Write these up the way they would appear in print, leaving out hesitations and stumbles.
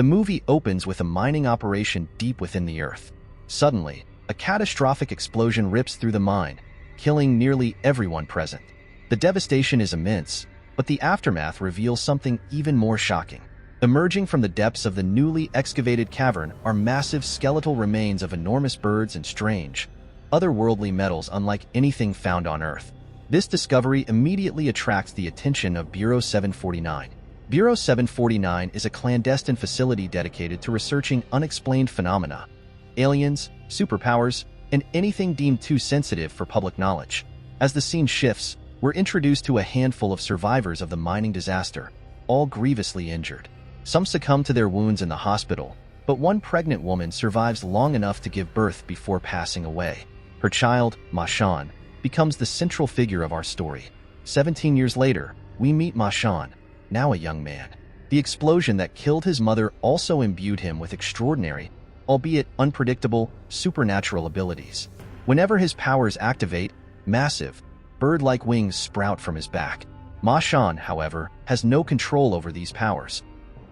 The movie opens with a mining operation deep within the earth. Suddenly, a catastrophic explosion rips through the mine, killing nearly everyone present. The devastation is immense, but the aftermath reveals something even more shocking. Emerging from the depths of the newly excavated cavern are massive skeletal remains of enormous birds and strange, otherworldly metals unlike anything found on Earth. This discovery immediately attracts the attention of Bureau 749. Bureau 749 is a clandestine facility dedicated to researching unexplained phenomena, aliens, superpowers, and anything deemed too sensitive for public knowledge. As the scene shifts, we're introduced to a handful of survivors of the mining disaster, all grievously injured. Some succumb to their wounds in the hospital, but one pregnant woman survives long enough to give birth before passing away. Her child, Mashan, becomes the central figure of our story. 17 years later, we meet Mashan, now a young man. The explosion that killed his mother also imbued him with extraordinary, albeit unpredictable, supernatural abilities. Whenever his powers activate, massive, bird-like wings sprout from his back. Mashan, however, has no control over these powers.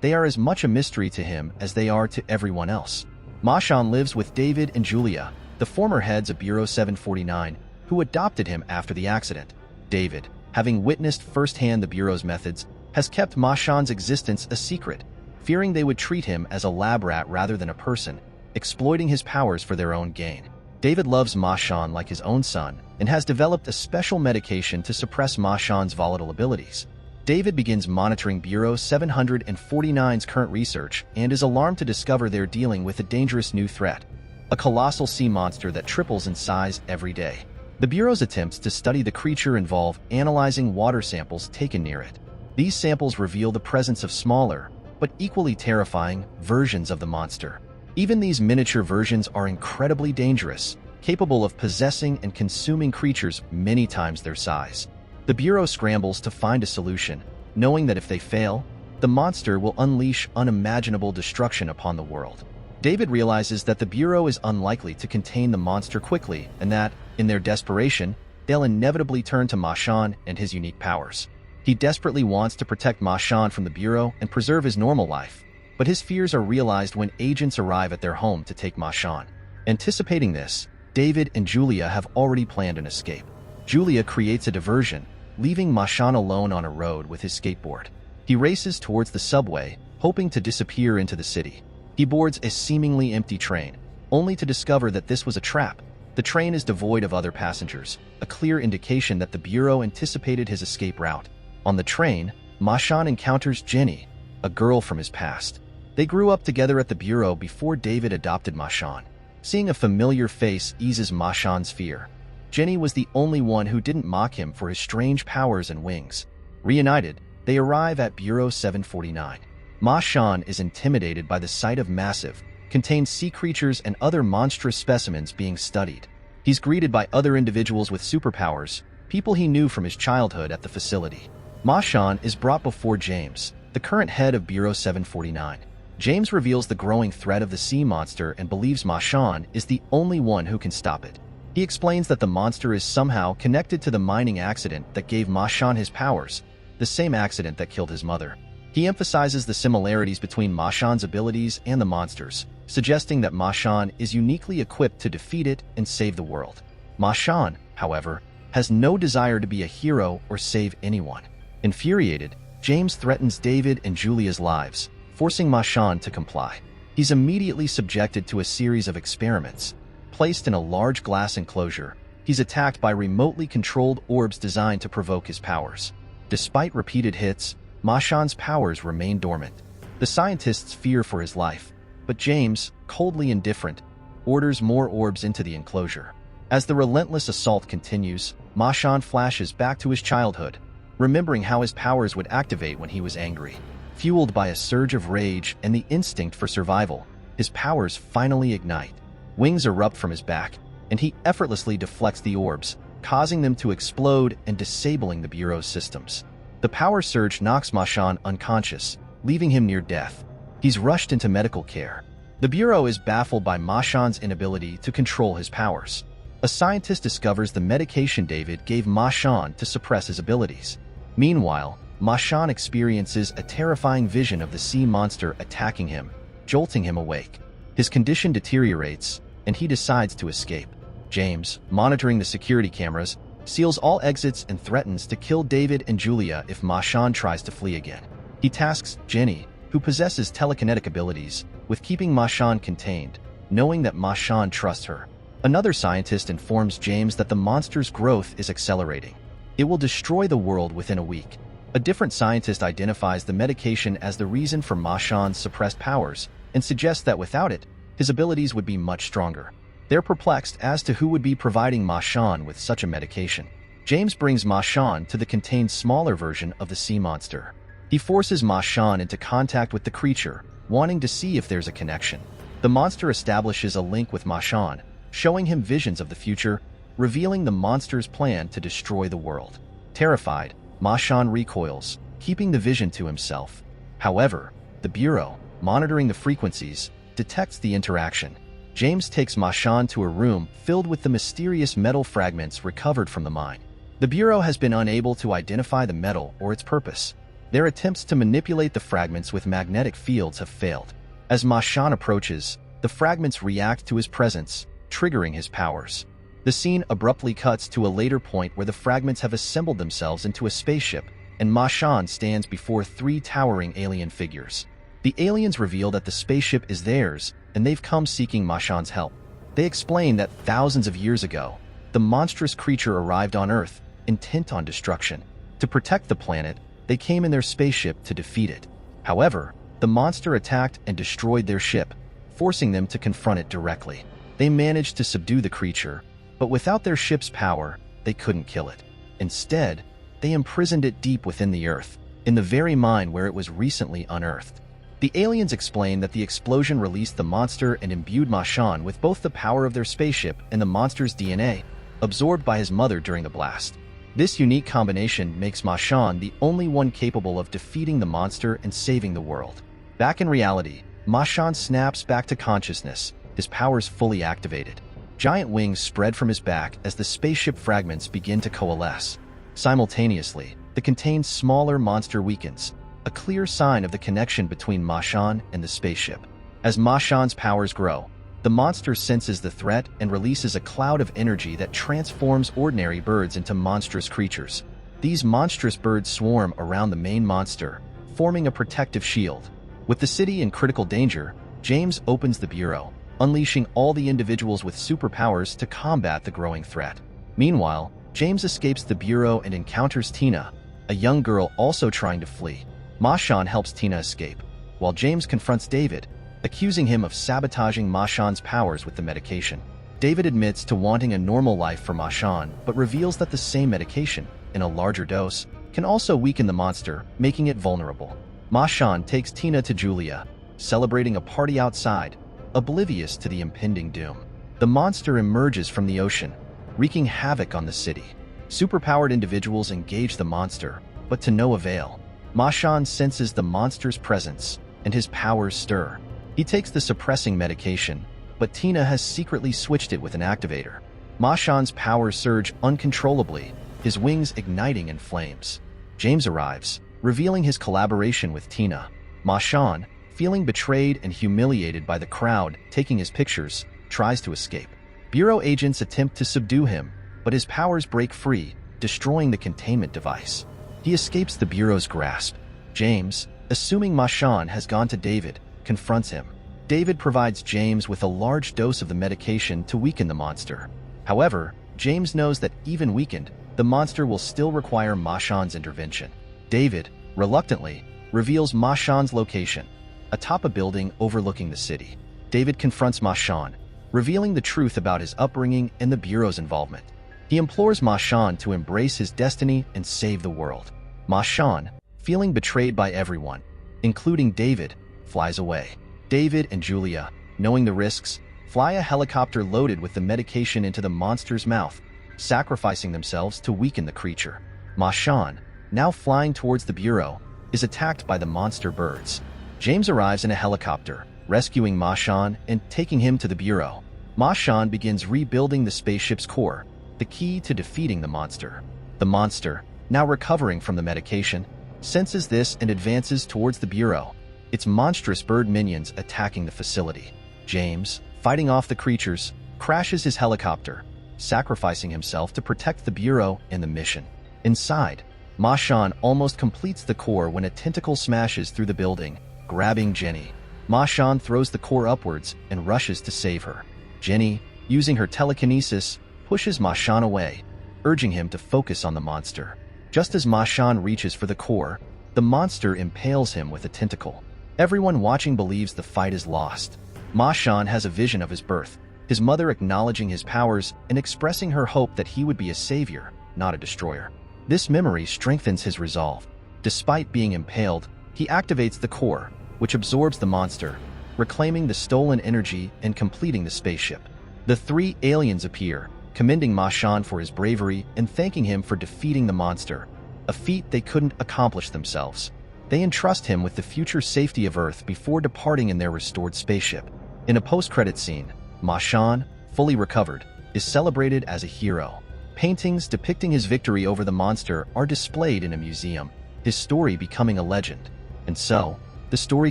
They are as much a mystery to him as they are to everyone else. Mashan lives with David and Julia, the former heads of Bureau 749, who adopted him after the accident. David, having witnessed firsthand the Bureau's methods, has kept Mashan's existence a secret, fearing they would treat him as a lab rat rather than a person, exploiting his powers for their own gain. David loves Mashan like his own son and has developed a special medication to suppress Mashan's volatile abilities. David begins monitoring Bureau 749's current research and is alarmed to discover they're dealing with a dangerous new threat, a colossal sea monster that triples in size every day. The Bureau's attempts to study the creature involve analyzing water samples taken near it. These samples reveal the presence of smaller, but equally terrifying, versions of the monster. Even these miniature versions are incredibly dangerous, capable of possessing and consuming creatures many times their size. The Bureau scrambles to find a solution, knowing that if they fail, the monster will unleash unimaginable destruction upon the world. David realizes that the Bureau is unlikely to contain the monster quickly and that, in their desperation, they'll inevitably turn to Mashan and his unique powers. He desperately wants to protect Mashan from the Bureau and preserve his normal life, but his fears are realized when agents arrive at their home to take Mashan. Anticipating this, David and Julia have already planned an escape. Julia creates a diversion, leaving Mashan alone on a road with his skateboard. He races towards the subway, hoping to disappear into the city. He boards a seemingly empty train, only to discover that this was a trap. The train is devoid of other passengers, a clear indication that the Bureau anticipated his escape route. On the train, Mashan encounters Jenny, a girl from his past. They grew up together at the Bureau before David adopted Mashan. Seeing a familiar face eases Mashan's fear. Jenny was the only one who didn't mock him for his strange powers and wings. Reunited, they arrive at Bureau 749. Mashan is intimidated by the sight of massive, contained sea creatures and other monstrous specimens being studied. He's greeted by other individuals with superpowers, people he knew from his childhood at the facility. Mashan is brought before James, the current head of Bureau 749. James reveals the growing threat of the sea monster and believes Mashan is the only one who can stop it. He explains that the monster is somehow connected to the mining accident that gave Mashan his powers, the same accident that killed his mother. He emphasizes the similarities between Mashan's abilities and the monster's, suggesting that Mashan is uniquely equipped to defeat it and save the world. Mashan, however, has no desire to be a hero or save anyone. Infuriated, James threatens David and Julia's lives, forcing Mashan to comply. He's immediately subjected to a series of experiments. Placed in a large glass enclosure, he's attacked by remotely controlled orbs designed to provoke his powers. Despite repeated hits, Mashan's powers remain dormant. The scientists fear for his life, but James, coldly indifferent, orders more orbs into the enclosure. As the relentless assault continues, Mashan flashes back to his childhood, remembering how his powers would activate when he was angry. Fueled by a surge of rage and the instinct for survival, his powers finally ignite. Wings erupt from his back, and he effortlessly deflects the orbs, causing them to explode and disabling the Bureau's systems. The power surge knocks Mashan unconscious, leaving him near death. He's rushed into medical care. The Bureau is baffled by Mashan's inability to control his powers. A scientist discovers the medication David gave Mashan to suppress his abilities. Meanwhile, Ma Shan experiences a terrifying vision of the sea monster attacking him, jolting him awake. His condition deteriorates, and he decides to escape. James, monitoring the security cameras, seals all exits and threatens to kill David and Julia if Ma Shan tries to flee again. He tasks Jenny, who possesses telekinetic abilities, with keeping Ma Shan contained, knowing that Ma Shan trusts her. Another scientist informs James that the monster's growth is accelerating. It will destroy the world within a week. A different scientist identifies the medication as the reason for Ma Shan's suppressed powers and suggests that without it, his abilities would be much stronger. They're perplexed as to who would be providing Ma Shan with such a medication. James brings Ma Shan to the contained smaller version of the sea monster. He forces Ma Shan into contact with the creature, wanting to see if there's a connection. The monster establishes a link with Ma Shan, showing him visions of the future, revealing the monster's plan to destroy the world. Terrified, Ma Shan recoils, keeping the vision to himself. However, the Bureau, monitoring the frequencies, detects the interaction. James takes Ma Shan to a room filled with the mysterious metal fragments recovered from the mine. The Bureau has been unable to identify the metal or its purpose. Their attempts to manipulate the fragments with magnetic fields have failed. As Ma Shan approaches, the fragments react to his presence, triggering his powers. The scene abruptly cuts to a later point where the fragments have assembled themselves into a spaceship, and Ma Shan stands before three towering alien figures. The aliens reveal that the spaceship is theirs, and they've come seeking Ma Shan's help. They explain that thousands of years ago, the monstrous creature arrived on Earth, intent on destruction. To protect the planet, they came in their spaceship to defeat it. However, the monster attacked and destroyed their ship, forcing them to confront it directly. They managed to subdue the creature, but without their ship's power, they couldn't kill it. Instead, they imprisoned it deep within the Earth, in the very mine where it was recently unearthed. The aliens explain that the explosion released the monster and imbued Ma Shan with both the power of their spaceship and the monster's DNA, absorbed by his mother during the blast. This unique combination makes Ma Shan the only one capable of defeating the monster and saving the world. Back in reality, Ma Shan snaps back to consciousness, his powers fully activated. Giant wings spread from his back as the spaceship fragments begin to coalesce. Simultaneously, the contained smaller monster weakens, a clear sign of the connection between Ma Shan and the spaceship. As Ma Shan's powers grow, the monster senses the threat and releases a cloud of energy that transforms ordinary birds into monstrous creatures. These monstrous birds swarm around the main monster, forming a protective shield. With the city in critical danger, James opens the Bureau, unleashing all the individuals with superpowers to combat the growing threat. Meanwhile, James escapes the Bureau and encounters Tina, a young girl also trying to flee. Ma Shan helps Tina escape, while James confronts David, accusing him of sabotaging Ma Shan's powers with the medication. David admits to wanting a normal life for Ma Shan, but reveals that the same medication, in a larger dose, can also weaken the monster, making it vulnerable. Ma Shan takes Tina to Julia, celebrating a party outside, oblivious to the impending doom. The monster emerges from the ocean, wreaking havoc on the city. Superpowered individuals engage the monster, but to no avail. Ma Shan senses the monster's presence, and his powers stir. He takes the suppressing medication, but Tina has secretly switched it with an activator. Ma Shan's powers surge uncontrollably, his wings igniting in flames. James arrives, revealing his collaboration with Tina. Ma Shan, feeling betrayed and humiliated by the crowd taking his pictures, tries to escape. Bureau agents attempt to subdue him, but his powers break free, destroying the containment device. He escapes the Bureau's grasp. James, assuming Ma Shan has gone to David, confronts him. David provides James with a large dose of the medication to weaken the monster. However, James knows that even weakened, the monster will still require Ma Shan's intervention. David, reluctantly, reveals Ma Shan's location, atop a building overlooking the city. David confronts Ma Shan, revealing the truth about his upbringing and the Bureau's involvement. He implores Ma Shan to embrace his destiny and save the world. Ma Shan, feeling betrayed by everyone, including David, flies away. David and Julia, knowing the risks, fly a helicopter loaded with the medication into the monster's mouth, sacrificing themselves to weaken the creature. Ma Shan, now flying towards the Bureau, is attacked by the monster birds. James arrives in a helicopter, rescuing Ma Shan and taking him to the Bureau. Ma Shan begins rebuilding the spaceship's core, the key to defeating the monster. The monster, now recovering from the medication, senses this and advances towards the bureau, its monstrous bird minions attacking the facility. James, fighting off the creatures, crashes his helicopter, sacrificing himself to protect the bureau and the mission. Inside, Ma Shan almost completes the core when a tentacle smashes through the building, grabbing Jenny. Ma Shan throws the core upwards and rushes to save her. Jenny, using her telekinesis, pushes Ma Shan away, urging him to focus on the monster. Just as Ma Shan reaches for the core, the monster impales him with a tentacle. Everyone watching believes the fight is lost. Ma Shan has a vision of his birth, his mother acknowledging his powers and expressing her hope that he would be a savior, not a destroyer. This memory strengthens his resolve. Despite being impaled, he activates the core, which absorbs the monster, reclaiming the stolen energy and completing the spaceship. The three aliens appear, commending Ma Shan for his bravery and thanking him for defeating the monster, a feat they couldn't accomplish themselves. They entrust him with the future safety of Earth before departing in their restored spaceship. In a post-credit scene, Ma Shan, fully recovered, is celebrated as a hero. Paintings depicting his victory over the monster are displayed in a museum, his story becoming a legend. And so, the story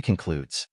concludes.